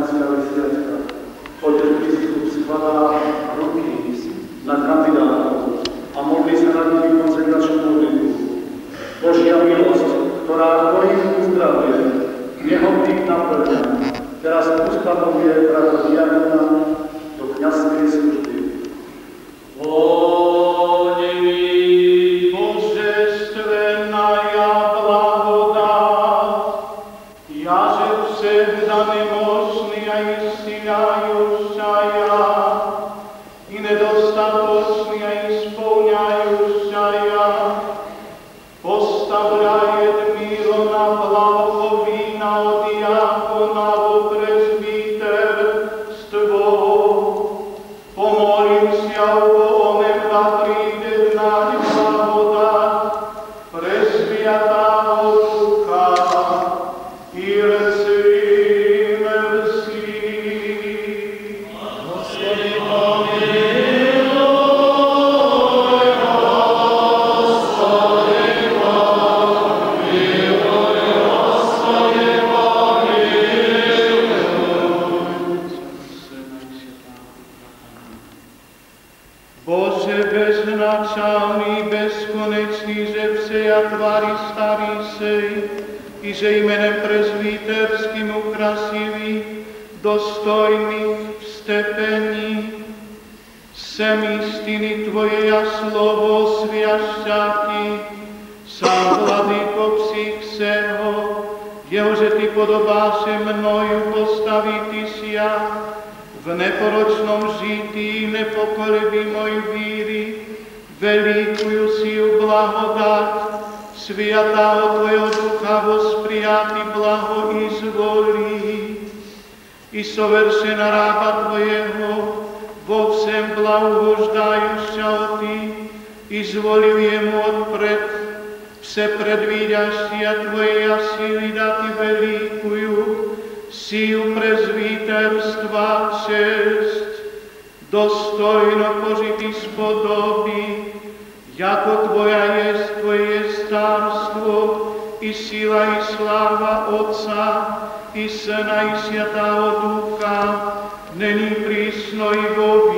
Mariánska Vesiačka. Otec biskup skladá ruky na kandidátov a modlí sa na nich konsekračnú modlitbu. Božia milosť, ktorá chorých uzdravuje, nehobných naplňa, teraz ustanovuje právo diakona do kňazskej služby. Že jménem prezbíterským ukrasivý, dostojný vstepení, sem istiny Tvoje a slovo sviašťatí, sám vladyko psích seho, jehože Ty podobáše mnoju postaviti sia, v neporočnom žití nepokolebí moj víry, velikuju si ju blahodať, sviatá Tvojho ducha vosprijati blaho izvolí, i soveršena rába Tvojeho, vo všem blahu voždajušťa o Ty, izvolil jemu odpred, vse predvídaštia Tvoje a síly dati velikuju, sílu prezvíterstva čest, dostojno požitý spodobí, jako Tvoja jest Tvoje stárstvo, i síla, i sláva Otca, i Syna, i Svätého Ducha, není prísno i vo